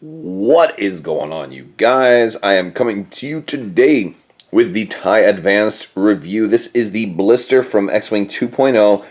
What is going on, you guys? I am coming to you today with the TIE Advanced review. This is the blister from X-Wing 2.0.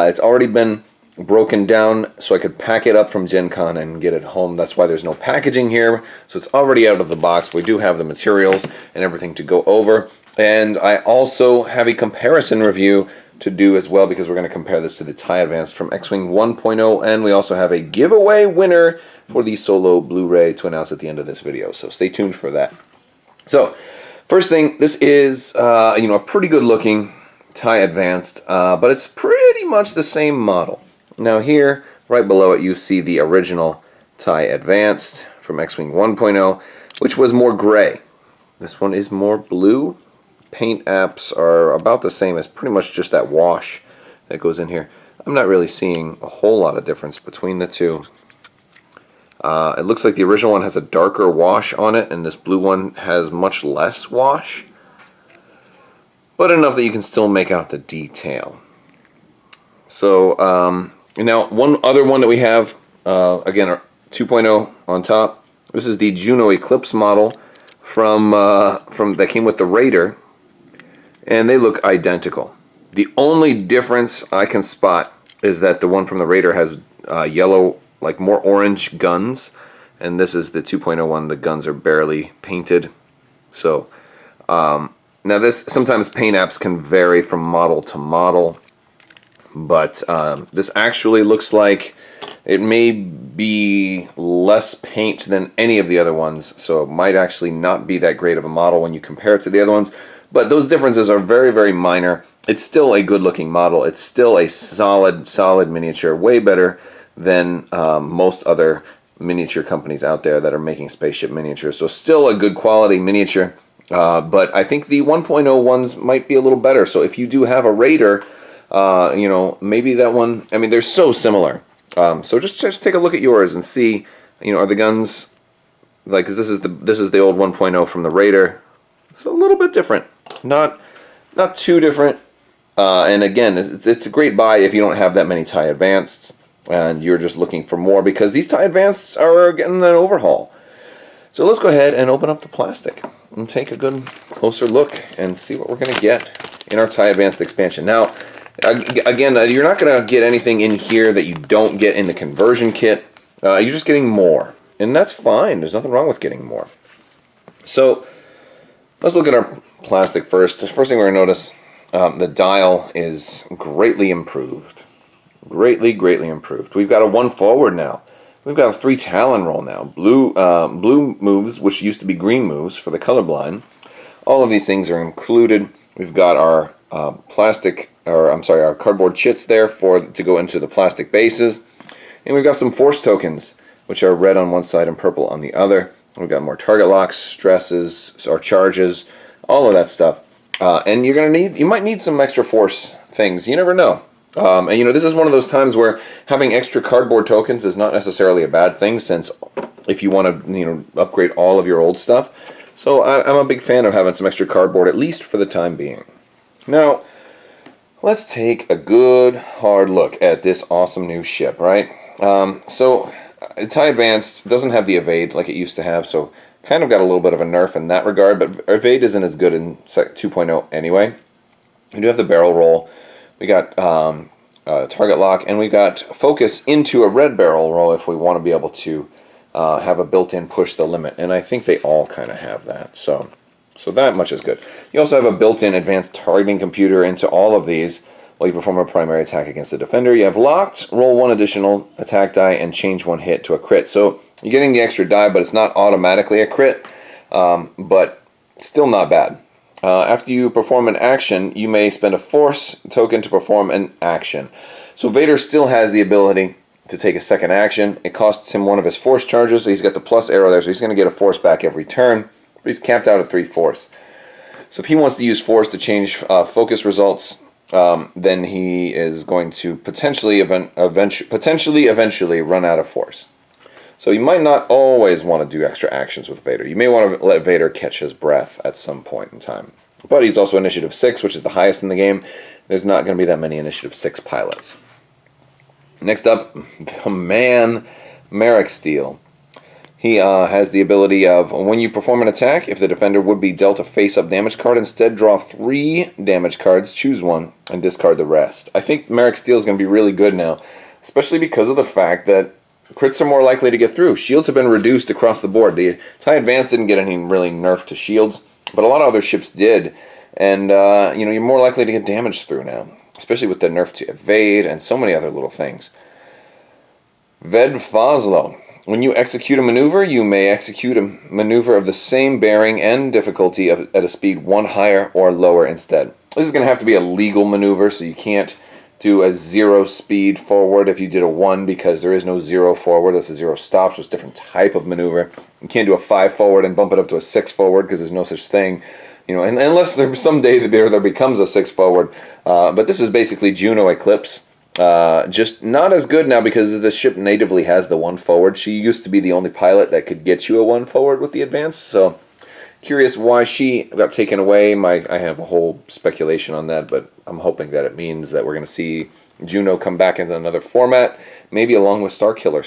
It's already been broken down so I could pack it up from Gen Con and get it home. That's why there's no packaging here. So it's already out of the box. We do have the materials and everything to go over. And I also have a comparison review to do as well, because we're going to compare this to the TIE Advanced from X-Wing 1.0, and we also have a giveaway winner for the Solo Blu-ray to announce at the end of this video, so stay tuned for that. So, first thing, this is a pretty good looking TIE Advanced, but it's pretty much the same model. Now here, right below it, you see the original TIE Advanced from X-Wing 1.0, which was more gray. This one is more blue. Paint apps are about the same as pretty much just that wash that goes in here. I'm not really seeing a whole lot of difference between the two. It looks like the original one has a darker wash on it, and this blue one has much less wash, but enough that you can still make out the detail. So now one other one that we have, again, our 2.0 on top. This is the Juno Eclipse model from that came with the Raider. And they look identical. The only difference I can spot is that the one from the Raider has yellow, like more orange guns, and this is the 2.0 one. The guns are barely painted. So now this, sometimes paint apps can vary from model to model, but this actually looks like it may be less paint than any of the other ones, so it might actually not be that great of a model when you compare it to the other ones. But those differences are very, very minor. It's still a good-looking model. It's still a solid miniature, way better than most other miniature companies out there that are making spaceship miniatures. So still a good quality miniature, but I think the 1.0 ones might be a little better. So if you do have a Raider, maybe that one, I mean, they're so similar. So just take a look at yours and see, are the guns, like, 'cause this is the old 1.0 from the Raider. It's a little bit different. Not too different. And again, it's a great buy if you don't have that many TIE Advanceds and you're just looking for more, because these TIE Advanceds are getting an overhaul. So let's go ahead and open up the plastic and take a good closer look and see what we're going to get in our TIE Advanced expansion. Now, again, you're not going to get anything in here that you don't get in the conversion kit. You're just getting more. And that's fine. There's nothing wrong with getting more. So let's look at our plastic first. The first thing we're going to notice, the dial is greatly improved. Greatly improved. We've got a 1 forward now. We've got a 3 Talon roll now. Blue moves, which used to be green moves for the colorblind. All of these things are included. We've got our our cardboard chits there to go into the plastic bases. And we've got some force tokens, which are red on one side and purple on the other. We've got more target locks, stresses, or charges, all of that stuff. And you might need some extra force things. You never know. And this is one of those times where having extra cardboard tokens is not necessarily a bad thing, since if you want to, upgrade all of your old stuff. So I'm a big fan of having some extra cardboard, at least for the time being. Now, let's take a good hard look at this awesome new ship, right? So TIE Advanced doesn't have the evade like it used to have, so kind of got a little bit of a nerf in that regard, but evade isn't as good in 2.0 anyway. We do have the barrel roll, we got target lock, and we got focus into a red barrel roll if we want to be able to have a built-in push the limit, and I think they all kind of have that, so that much is good. You also have a built-in advanced targeting computer into all of these while you perform a primary attack against the defender. You have locked, roll 1 additional attack die, and change 1 hit to a crit. So you're getting the extra die, but it's not automatically a crit, but still not bad. After you perform an action, you may spend a force token to perform an action. So Vader still has the ability to take a second action. It costs him 1 of his force charges, so he's got the plus arrow there, so he's going to get a force back every turn, but he's capped out at 3 force. So if he wants to use force to change focus results, then he is going to potentially eventually run out of force. So you might not always want to do extra actions with Vader. You may want to let Vader catch his breath at some point in time. But he's also Initiative 6, which is the highest in the game. There's not going to be that many Initiative 6 pilots. Next up, the man, Marek Steel. He has the ability of, when you perform an attack, if the defender would be dealt a face-up damage card, instead draw 3 damage cards, choose one, and discard the rest. I think Marek Steel is going to be really good now, especially because of the fact that crits are more likely to get through. Shields have been reduced across the board. The TIE Advanced didn't get any really nerf to shields, but a lot of other ships did. And, you're more likely to get damage through now, especially with the nerf to evade and so many other little things. Ved Foslo. When you execute a maneuver, you may execute a maneuver of the same bearing and difficulty at a speed 1 higher or lower instead. This is going to have to be a legal maneuver, so you can't do a 0 speed forward if you did a 1, because there is no 0 forward. That's a 0 stop, so it's a different type of maneuver. You can't do a 5 forward and bump it up to a 6 forward, because there's no such thing. And unless someday there becomes a 6 forward. But this is basically Juno Eclipse. Just not as good now because the ship natively has the 1 forward. She used to be the only pilot that could get you a 1 forward with the Advance, so curious why she got taken away. I have a whole speculation on that, but I'm hoping that it means that we're going to see Juno come back into another format, maybe along with Starkiller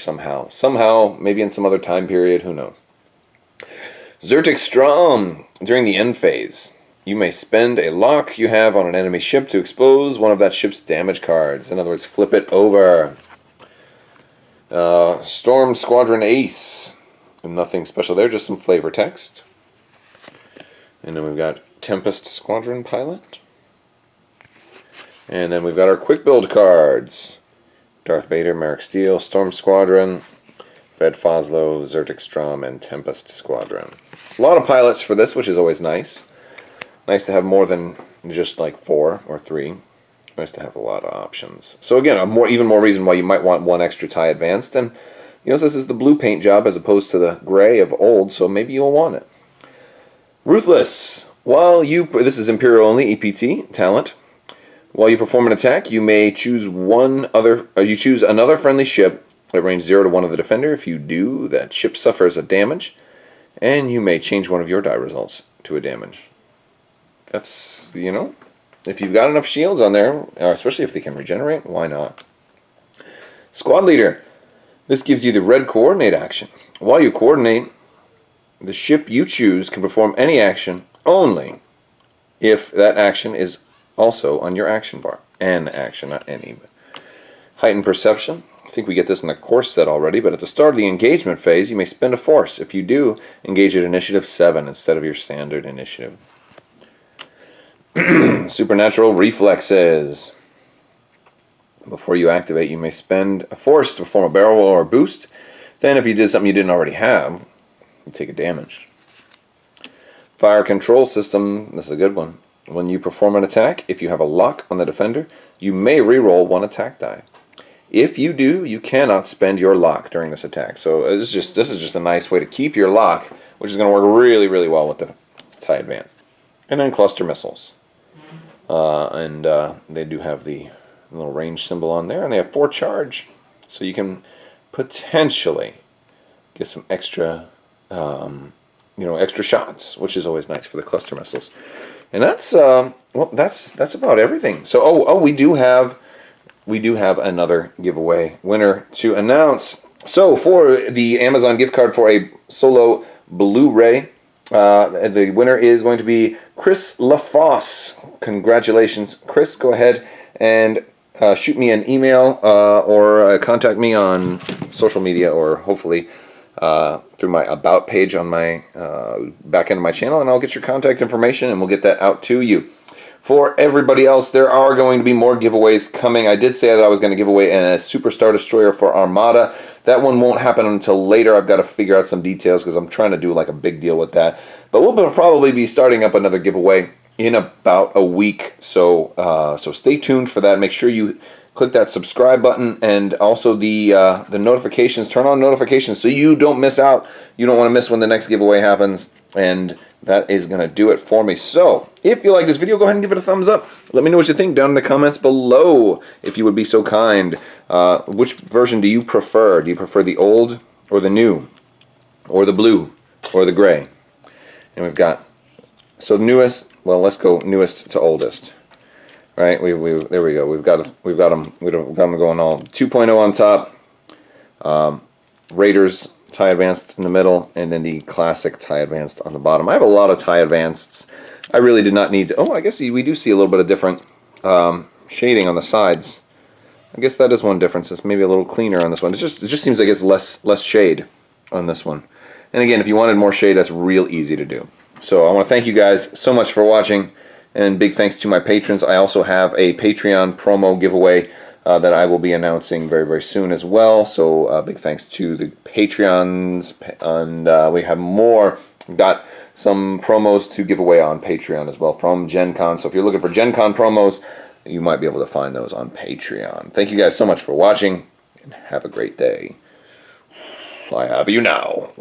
somehow, maybe in some other time period, who knows. Zertic Strom. During the end phase, you may spend a lock you have on an enemy ship to expose one of that ship's damage cards. In other words, flip it over. Storm Squadron Ace. Nothing special there, just some flavor text. And then we've got Tempest Squadron Pilot. And then we've got our quick build cards. Darth Vader, Marek Steel, Storm Squadron, Ved Foslo, Zertic Strom, and Tempest Squadron. A lot of pilots for this, which is always nice. Nice to have more than just like 4 or 3. Nice to have a lot of options. So again, even more reason why you might want 1 extra TIE Advanced. And this is the blue paint job as opposed to the gray of old, so maybe you'll want it. Ruthless. This is Imperial only, EPT, talent. While you perform an attack, you may choose another friendly ship at range 0 to 1 of the defender. If you do, that ship suffers a damage, and you may change one of your die results to a damage. That's, if you've got enough shields on there, especially if they can regenerate, why not? Squad Leader. This gives you the red coordinate action. While you coordinate, the ship you choose can perform any action only if that action is also on your action bar. An action, not any. Heightened Perception. I think we get this in the course set already, but at the start of the engagement phase, you may spend a force. If you do, engage at initiative 7 instead of your standard initiative. Supernatural Reflexes. Before you activate, you may spend a force to perform a barrel roll or a boost. Then, if you did something you didn't already have, you take a damage. Fire Control System. This is a good one. When you perform an attack, if you have a lock on the defender, you may reroll 1 attack die. If you do, you cannot spend your lock during this attack. So this is just a nice way to keep your lock, which is going to work really, really well with the TIE Advanced. And then Cluster Missiles. They do have the little range symbol on there, and they have 4 charge. So you can potentially get some extra, extra shots, which is always nice for the Cluster Missiles. And that's about everything. So we do have another giveaway winner to announce. So for the Amazon gift card for a Solo Blu-ray, the winner is going to be Chris LaFosse. Congratulations, Chris. Go ahead and shoot me an email or contact me on social media, or hopefully through my About page on my back end of my channel, and I'll get your contact information and we'll get that out to you. For everybody else, there are going to be more giveaways coming. I did say that I was going to give away a Super Star Destroyer for Armada. That one won't happen until later. I've got to figure out some details because I'm trying to do like a big deal with that. But we'll probably be starting up another giveaway in about a week. So stay tuned for that. Make sure you click that subscribe button, and also the notifications. Turn on notifications so you don't miss out. You don't want to miss when the next giveaway happens. And that is going to do it for me. So, if you like this video, go ahead and give it a thumbs up. Let me know what you think down in the comments below, if you would be so kind. Which version do you prefer? Do you prefer the old or the new? Or the blue? Or the gray? And we've got, so newest, well, let's go newest to oldest. Right? There we go. We've got them going all 2.0 on top. Raiders Tie Advanced in the middle, and then the classic Tie Advanced on the bottom. I have a lot of Tie Advanceds. I really did not need to... Oh, I guess we do see a little bit of different shading on the sides. I guess that is one difference. It's maybe a little cleaner on this one. It just seems like it's less shade on this one. And again, if you wanted more shade, that's real easy to do. So I want to thank you guys so much for watching, and big thanks to my patrons. I also have a Patreon promo giveaway that I will be announcing very, very soon as well. So big thanks to the Patreons, and we have more. We've got some promos to give away on Patreon as well from Gen Con. So if you're looking for Gen Con promos, you might be able to find those on Patreon. Thank you guys so much for watching, and have a great day. I have you now.